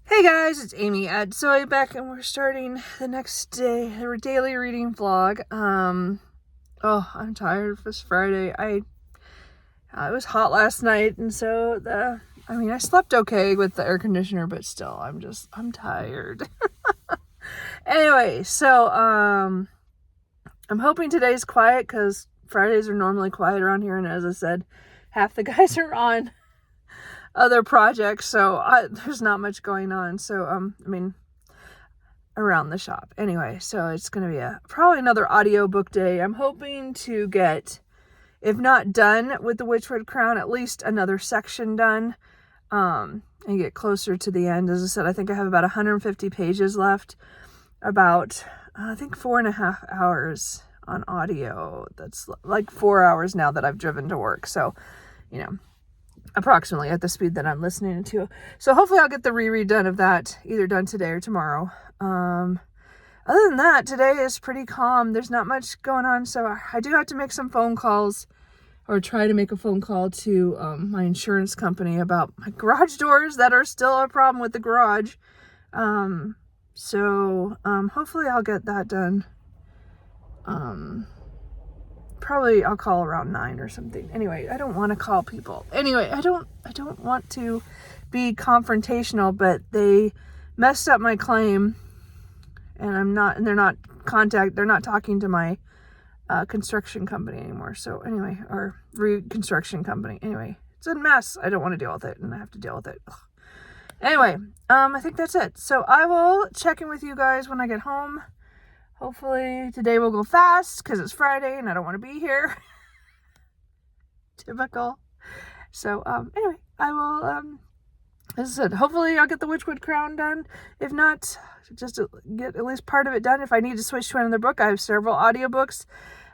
Hey guys, it's Amy at Zoe back, and we're starting the next day, our daily reading vlog. I'm tired. It's Friday. It was hot last night, and so I slept okay with the air conditioner, but still, I'm tired. Anyway, so I'm hoping today's quiet because Fridays are normally quiet around here, and as I said, half the guys are on other projects, so there's not much going on. So around the shop anyway, so it's gonna be probably another audiobook day. I'm hoping to get, if not done with the Witchwood Crown, at least another section done, and get closer to the end. As I said, I think I have about 150 pages left, about I think 4.5 hours on audio. That's like 4 hours now that I've driven to work, so approximately at the speed that I'm listening to. So hopefully I'll get the reread done of that, either done today or tomorrow. Other than that, today is pretty calm. There's not much going on, so I do have to make some phone calls, or try to make a phone call to my insurance company about my garage doors that are still a problem with the garage. Hopefully I'll get that done. Probably I'll call around 9 or something. Anyway, I don't want to call people. Anyway, I don't want to be confrontational, but they messed up my claim, and they're not talking to my construction company anymore. So anyway, or reconstruction company. Anyway, it's a mess. I don't want to deal with it, and I have to deal with it. Ugh. Anyway, I think that's it. So I will check in with you guys when I get home. Hopefully today will go fast because it's Friday and I don't want to be here. Typical. So anyway, I will as I said, hopefully I'll get the Witchwood Crown done. If not, just to get at least part of it done. If I need to switch to another book, I have several audiobooks.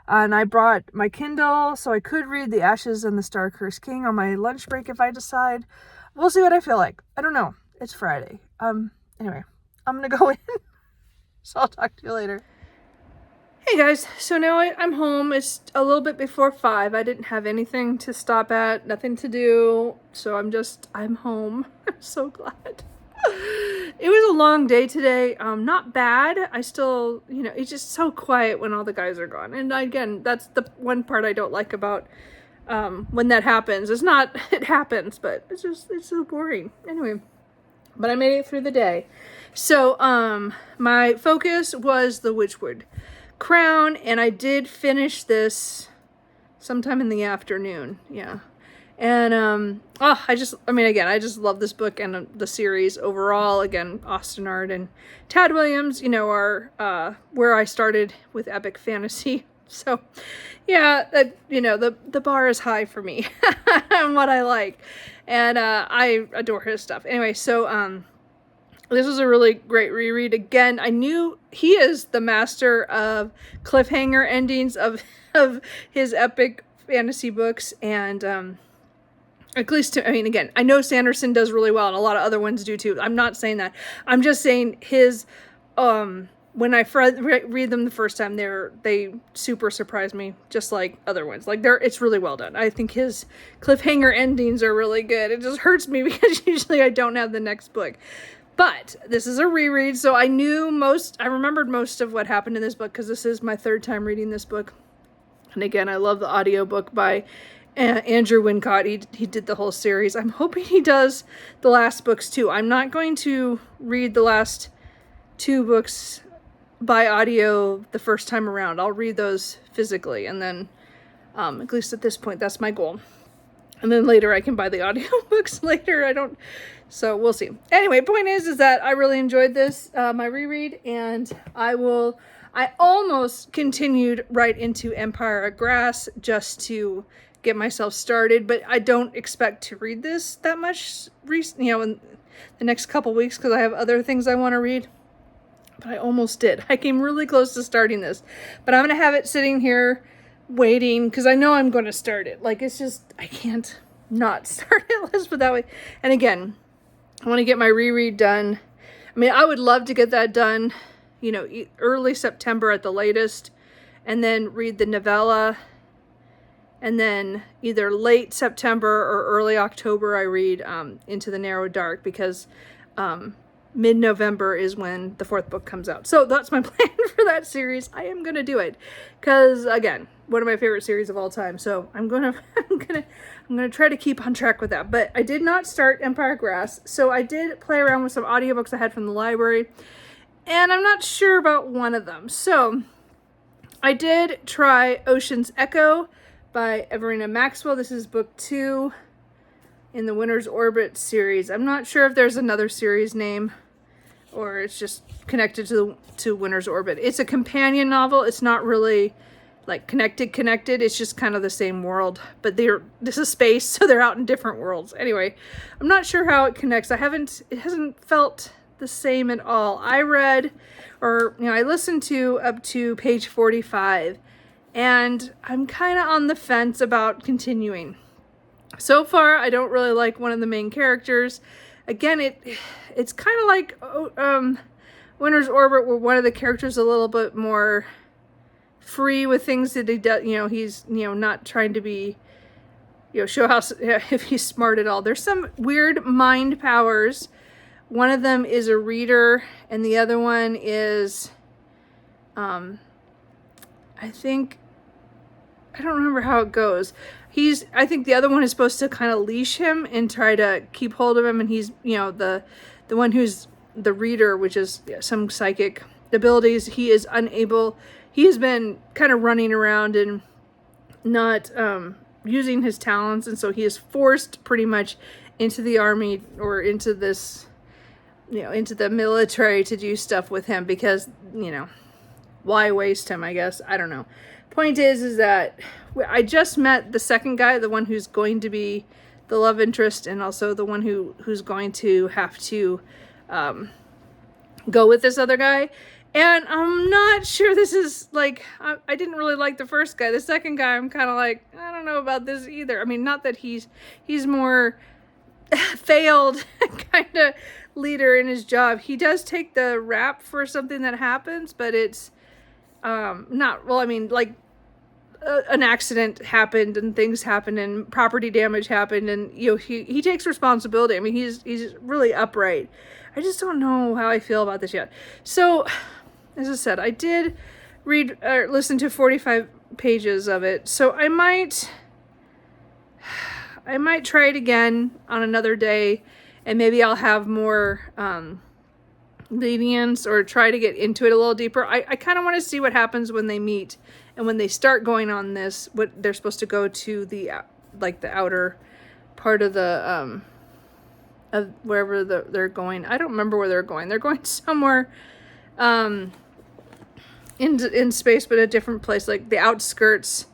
And I brought my Kindle so I could read The Ashes and the Star-Cursed King on my lunch break if I decide. We'll see what I feel like. I don't know. It's Friday. Anyway, I'm gonna go in. So I'll talk to you later. Hey guys, so now I'm home. It's a little bit before 5. I didn't have anything to stop at, nothing to do, so I'm home. I'm so glad. It was a long day today. Not bad. I still, it's just so quiet when all the guys are gone. And again, that's the one part I don't like about when that happens. It's not, it happens, but it's so boring. Anyway, but I made it through the day. So my focus was the Witchwood Crown, and I did finish this sometime in the afternoon. Yeah. And I just love this book and the series overall. Again, Austin Art and Tad Williams, are where I started with epic fantasy. So yeah, the bar is high for me and what I like, and I adore his stuff. Anyway, so this was a really great reread. Again, I knew he is the master of cliffhanger endings of his epic fantasy books, and at least again, I know Sanderson does really well, and a lot of other ones do too. I'm not saying that. I'm just saying his when I read them the first time, they super surprised me, just like other ones. Like it's really well done. I think his cliffhanger endings are really good. It just hurts me because usually I don't have the next book. But this is a reread, so I remembered most of what happened in this book because this is my third time reading this book. And again, I love the audiobook by Andrew Wincott. He did the whole series. I'm hoping he does the last books too. I'm not going to read the last 2 books by audio the first time around. I'll read those physically, and then at least at this point, that's my goal. And then later I can buy the audiobooks later. So we'll see. Anyway, point is that I really enjoyed this, my reread, and I almost continued right into Empire of Grass just to get myself started, but I don't expect to read this that much, in the next couple weeks because I have other things I want to read. But I almost did. I came really close to starting this, but I'm going to have it sitting here waiting because I know I'm going to start it. Like, it's just, I can't not start it, let's put it that way. And again, I want to get my reread done. I would love to get that done, early September at the latest, and then read the novella, and then either late September or early October I read Into the Narrow Dark, because mid-November is when the 4th book comes out. So that's my plan for that series. I am gonna do it because, again, one of my favorite series of all time. So I'm gonna try to keep on track with that. But I did not start Empire Grass, so I did play around with some audiobooks I had from the library, and I'm not sure about one of them. So I did try Ocean's Echo by Everina Maxwell. This is book 2 in the Winter's Orbit series. I'm not sure if there's another series name or it's just connected to Winter's Orbit. It's a companion novel. It's not really like connected. It's just kind of the same world, but this is space, so they're out in different worlds. Anyway, I'm not sure how it connects. It hasn't felt the same at all. I read, or I listened to up to page 45, and I'm kind of on the fence about continuing. So far, I don't really like one of the main characters. Again, it's kind of like Winter's Orbit, where one of the characters is a little bit more free with things that he does. He's not trying to be show how if he's smart at all. There's some weird mind powers. One of them is a reader, and the other one is I don't remember how it goes. I think the other one is supposed to kind of leash him and try to keep hold of him, and he's, the one who's the reader, which is some psychic abilities. He is unable, he has been kind of running around and not using his talents, and so he is forced pretty much into the army or into this, into the military to do stuff with him because, why waste him, I guess. I don't know. Point is that I just met the second guy, the one who's going to be the love interest, and also the one who's going to have to go with this other guy. And I'm not sure this is like, I didn't really like the first guy. The second guy, I'm kind of like, I don't know about this either. I mean, not that he's more failed kind of leader in his job. He does take the rap for something that happens, but it's not, well, I mean, like, an accident happened and things happened and property damage happened, and he takes responsibility. I mean, he's really upright. I just don't know how I feel about this yet. So, as I said, I did read or listen to 45 pages of it. So I might try it again on another day, and maybe I'll have more lenience or try to get into it a little deeper. I kind of want to see what happens when they meet and when they start going on this, what they're supposed to go to the outer part of the of wherever they're going. I don't remember where they're going. They're going somewhere in space, but a different place, like the outskirts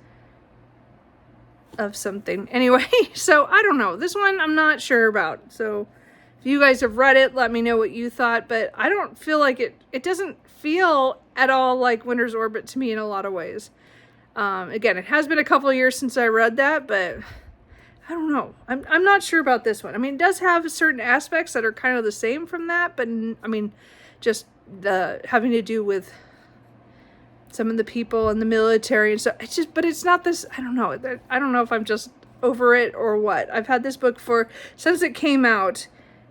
of something. Anyway, so I don't know. This one I'm not sure about. So if you guys have read it, let me know what you thought. But I don't feel like it doesn't feel at all like Winter's Orbit to me in a lot of ways. Again, it has been a couple of years since I read that, but I don't know. I'm not sure about this one. I mean, it does have certain aspects that are kind of the same from that, but I mean, just having to do with some of the people in the military and stuff. But it's not this, I don't know. I don't know if I'm just over it or what. I've had this book since it came out,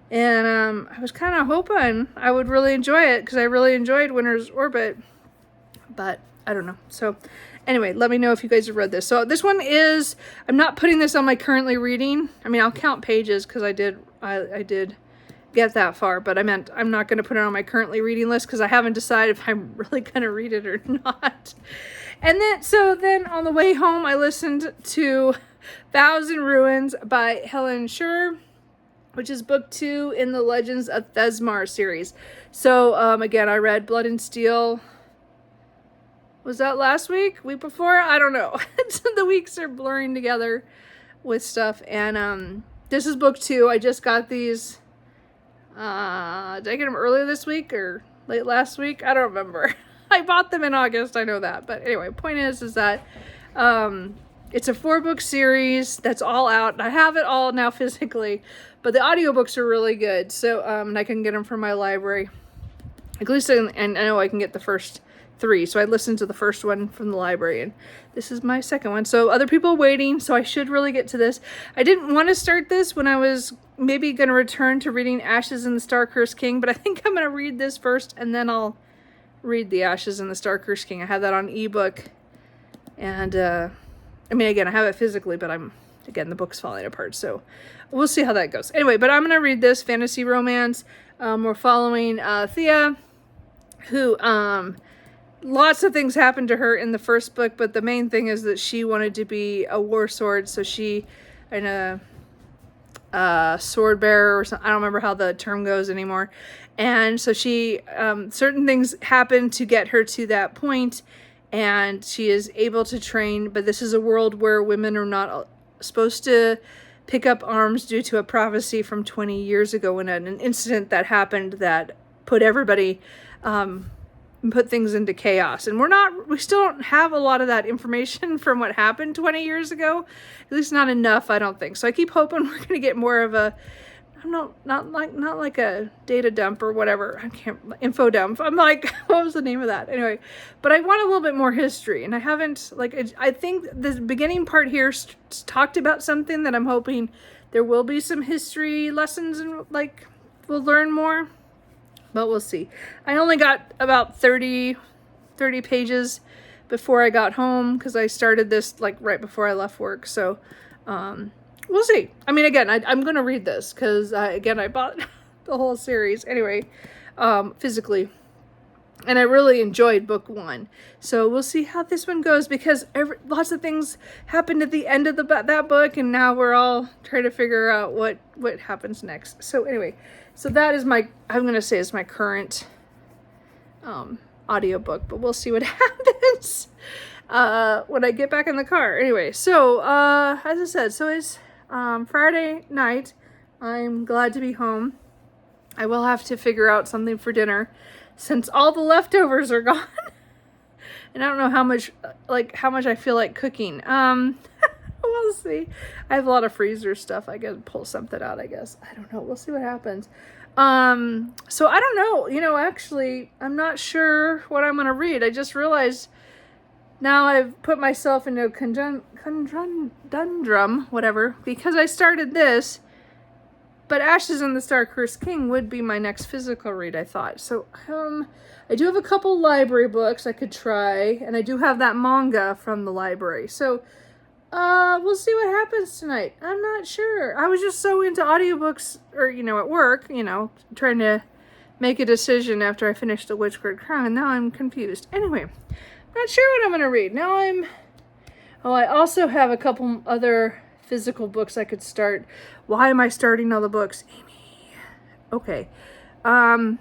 and I was kind of hoping I would really enjoy it because I really enjoyed Winter's Orbit, but I don't know. So anyway, let me know if you guys have read this. So this one is, I'm not putting this on my currently reading. I mean, I'll count pages because I did get that far, but I meant I'm not going to put it on my currently reading list because I haven't decided if I'm really going to read it or not. And then on the way home, I listened to Vows and Ruins by Helen Scher, which is book 2 in the Legends of Thesmar series. So again, I read Blood and Steel. Was that last week? Week before? I don't know. The weeks are blurring together with stuff. And this is book 2. I just got these. Did I get them earlier this week or late last week? I don't remember. I bought them in August. I know that. But anyway, point is that it's a 4-book series that's all out. And I have it all now physically. But the audiobooks are really good. So and I can get them from my library. At least, and I know I can get the first 3. So I listened to the first one from the library, and this is my second one. So other people are waiting, so I should really get to this. I didn't want to start this when I was, maybe going to return to reading Ashes in the Star-Cursed King, but I think I'm going to read this first and then I'll read The Ashes in the Star-Cursed King. I have that on ebook, and I mean, again, I have it physically, but again, the book's falling apart, so we'll see how that goes. Anyway, but I'm going to read this fantasy romance. We're following Thea, who lots of things happened to her in the first book, but the main thing is that she wanted to be a war sword, so she, and a sword bearer or something, I don't remember how the term goes anymore, and so she, certain things happened to get her to that point, and she is able to train, but this is a world where women are not supposed to pick up arms due to a prophecy from 20 years ago when an incident that happened that put everybody, put things into chaos. And we still don't have a lot of that information from what happened 20 years ago, at least not enough, I don't think. So I keep hoping we're going to get more of a, not like a data dump or whatever. Info dump. I'm like, what was the name of that? Anyway, but I want a little bit more history, and I haven't, I think the beginning part here talked about something that I'm hoping there will be some history lessons, and we'll learn more, but we'll see. I only got about 30 pages before I got home, because I started this right before I left work, so we'll see. I mean, again, I'm going to read this because, again, I bought the whole series anyway, physically. And I really enjoyed book 1. So we'll see how this one goes, because lots of things happened at the end of that book. And now we're all trying to figure out what happens next. So anyway, so that is I'm going to say is my current audiobook. But we'll see what happens when I get back in the car. Anyway, so as I said, so it's Friday night. I'm glad to be home. I will have to figure out something for dinner since all the leftovers are gone. And I don't know how much I feel like cooking. We'll see. I have a lot of freezer stuff. I can pull something out, I guess. I don't know. We'll see what happens. So I don't know. Actually, I'm not sure what I'm going to read. I just realized now I've put myself into a conundrum, whatever, because I started this, but Ashes in the Star-Cursed King would be my next physical read, I thought. So, I do have a couple library books I could try, and I do have that manga from the library. So, we'll see what happens tonight. I'm not sure. I was just so into audiobooks, or, at work, trying to make a decision after I finished The Witchwood Crown, and now I'm confused. Anyway, not sure what I'm going to read. Now I also have a couple other physical books I could start. Why am I starting all the books? Amy. Okay. I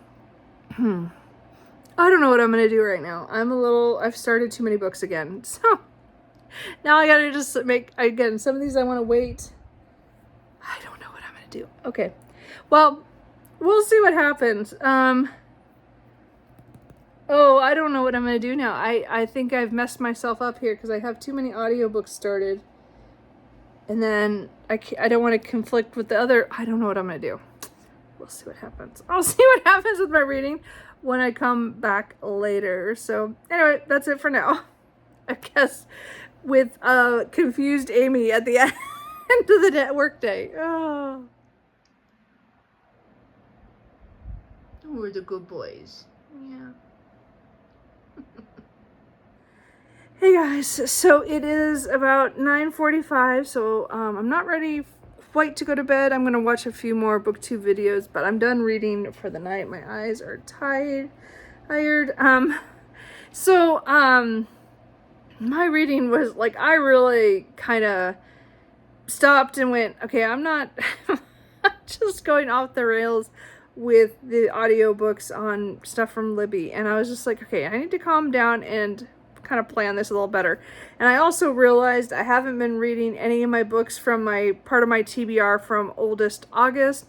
don't know what I'm going to do right now. I've started too many books again. So now I got to just again, some of these I want to wait. I don't know what I'm going to do. Okay. Well, we'll see what happens. Oh, I don't know what I'm going to do now. I think I've messed myself up here because I have too many audiobooks started. And then I don't want to conflict with the other. I don't know what I'm going to do. We'll see what happens. I'll see what happens with my reading when I come back later. So anyway, that's it for now. I guess with confused Amy at the end of the work day. Oh. We're the good boys. Yeah. Hey guys, so it is about 9:45, so I'm not ready quite to go to bed. I'm going to watch a few more BookTube videos, but I'm done reading for the night. My eyes are tired. My reading was I really kind of stopped and went, okay, I'm not just going off the rails with the audiobooks on stuff from Libby, and I was just like, okay, I need to calm down and kind of plan this a little better. And I also realized I haven't been reading any of my books from part of my TBR from Oldest August,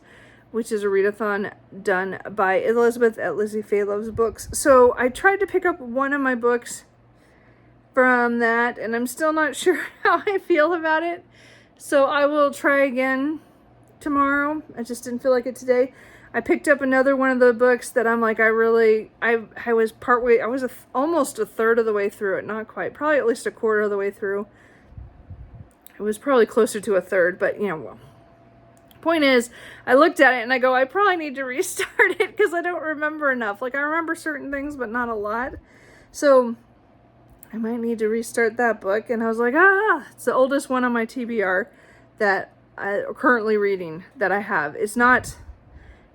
which is a readathon done by Elizabeth at Lizzie Faye Loves Books. So I tried to pick up one of my books from that, and I'm still not sure how I feel about it. So I will try again tomorrow. I just didn't feel like it today. I picked up another one of the books that I'm like, I was almost a third of the way through it. Not quite, probably at least a quarter of the way through. It was probably closer to a third, but Point is, I looked at it and I go, I probably need to restart it because I don't remember enough. Like, I remember certain things, but not a lot. So I might need to restart that book. And I was like, it's the oldest one on my TBR that I'm currently reading that I have. It's not,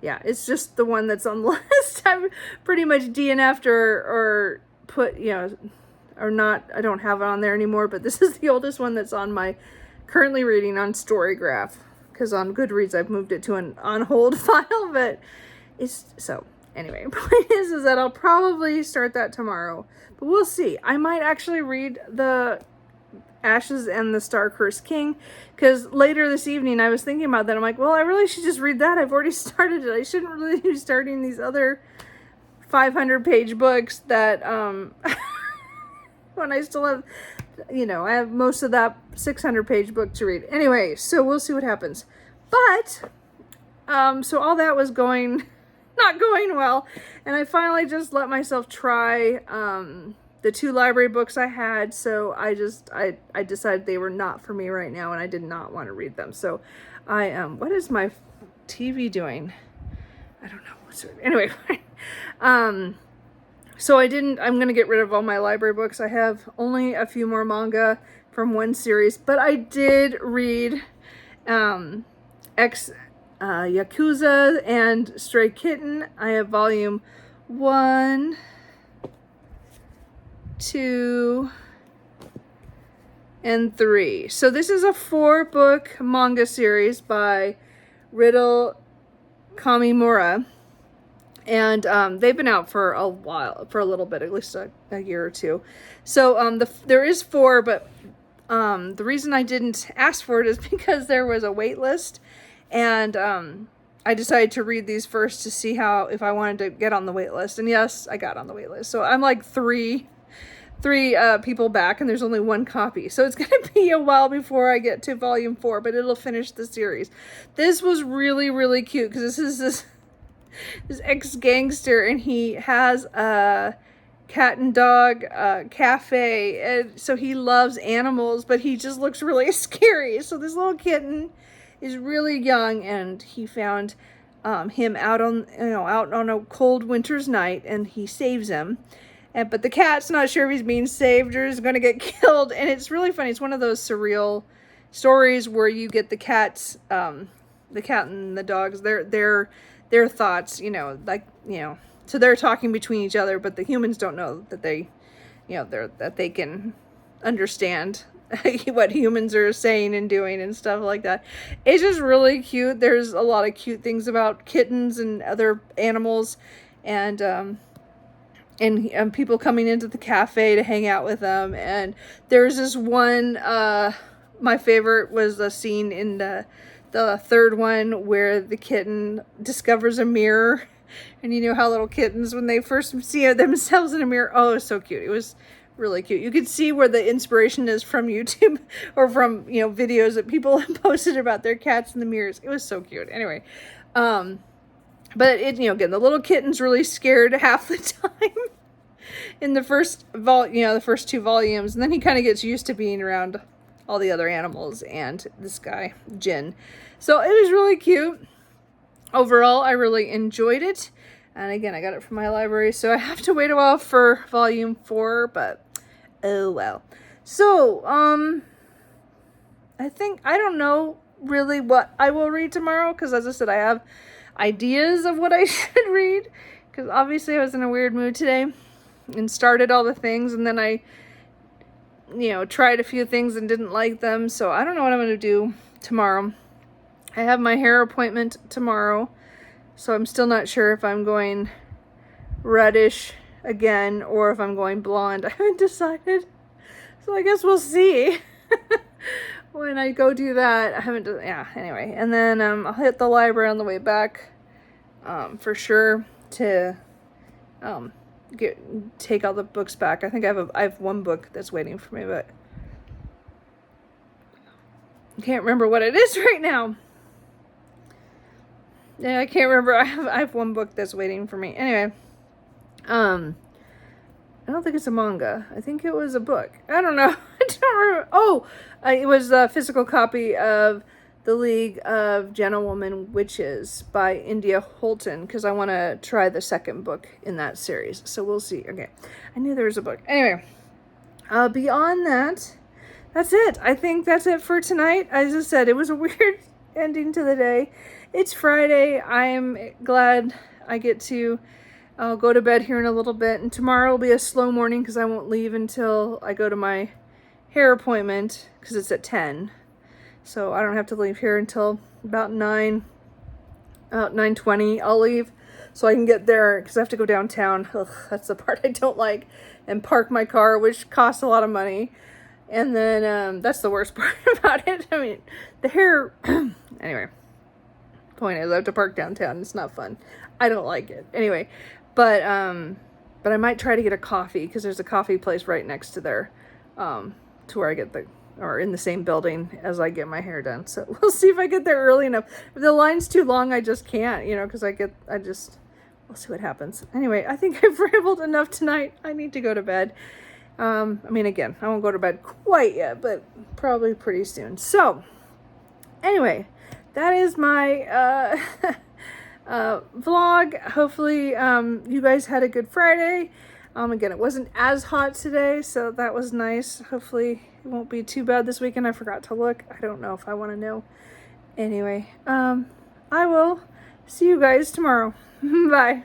it's just the one that's on the list. I've pretty much DNF'd or put, or not, I don't have it on there anymore, but this is the oldest one that's on my currently reading on Storygraph. Because on Goodreads, I've moved it to an on hold file, but anyway, point is that I'll probably start that tomorrow, but we'll see. I might actually read the Ashes and the Star-Cursed King, because later this evening I was thinking about that. I'm like, well, I really should just read that. I've already started it. I shouldn't really be starting these other 500-page books that, when I still have, I have most of that 600-page book to read. Anyway, so we'll see what happens. But, so all that was not going well. And I finally just let myself try the 2 library books I had. So I decided they were not for me right now, and I did not want to read them. So what is my TV doing? I don't know. Anyway, so I'm going to get rid of all my library books. I have only a few more manga from one series, but I did read Yakuza and Stray Kitten. I have volume 1, 2, and 3. So this is a 4-book manga series by Riddle Kamimura. And they've been out for a while, for a little bit, at least a year or two. So there is 4, but the reason I didn't ask for it is because there was a wait list. And I decided to read these first to see if I wanted to get on the wait list. And yes, I got on the wait list. So I'm like three people back, and there's only 1 copy. So it's going to be a while before I get to volume 4, but it'll finish the series. This was really, really cute because this is this ex-gangster, and he has a cat and dog cafe, and so he loves animals, but he just looks really scary. So this little kitten is really young, and he found him out on a cold winter's night, and he saves him. But the cat's not sure if he's being saved or is going to get killed, and it's really funny. It's one of those surreal stories where you get the cats, the cat and the dogs, their thoughts, so they're talking between each other, but the humans don't know that that they can understand what humans are saying and doing and stuff like that. It's just really cute. There's a lot of cute things about kittens and other animals, and people coming into the cafe to hang out with them. And there's this one, my favorite was the scene in the 3rd one where the kitten discovers a mirror. And you know how little kittens, when they first see themselves in a mirror, oh, it was so cute. It was really cute. You could see where the inspiration is from YouTube or from, videos that people have posted about their cats in the mirrors. It was so cute. Anyway, but again, the little kitten's really scared half the time in the first the first 2 volumes. And then he kind of gets used to being around all the other animals and this guy, Jin. So it was really cute. Overall, I really enjoyed it. And again, I got it from my library, so I have to wait a while for volume 4, but oh well. So, I don't know really what I will read tomorrow, because as I said, I have ideas of what I should read, because obviously I was in a weird mood today and started all the things, and then I tried a few things and didn't like them. So I don't know what I'm going to do tomorrow. I have my hair appointment tomorrow, so I'm still not sure if I'm going reddish again or if I'm going blonde. I haven't decided. So I guess we'll see when I go do that. I haven't done, anyway. And then I'll hit the library on the way back for sure to take all the books back. I think I have 1 book that's waiting for me, but I can't remember what it is right now. Yeah, I can't remember. I have 1 book that's waiting for me. Anyway, I don't think it's a manga. I think it was a book. I don't know. I don't remember. Oh, it was a physical copy of The League of Gentlewoman Witches by India Holton, because I want to try the second book in that series. So we'll see. Okay, I knew there was a book. Anyway, beyond that, that's it. I think that's it for tonight. As I said, it was a weird ending to the day. It's Friday. I am glad I get to go to bed here in a little bit. And tomorrow will be a slow morning because I won't leave until I go to my hair appointment because it's at 10. So I don't have to leave here until about 9:20. I'll leave so I can get there because I have to go downtown. Ugh, that's the part I don't like. And park my car, which costs a lot of money. And then that's the worst part about it. I mean, the hair... Anyway, point is I have to park downtown. It's not fun. I don't like it. Anyway, but I might try to get a coffee because there's a coffee place right next to there to where I get or in the same building as I get my hair done. So we'll see if I get there early enough. If the line's too long, I just can't, because we'll see what happens. Anyway, I think I've rambled enough tonight. I need to go to bed. Again, I won't go to bed quite yet, but probably pretty soon. So anyway, that is my, vlog. Hopefully, you guys had a good Friday. Again, it wasn't as hot today, so that was nice. Hopefully it won't be too bad this weekend. I forgot to look. I don't know if I want to know. Anyway, I will see you guys tomorrow. Bye.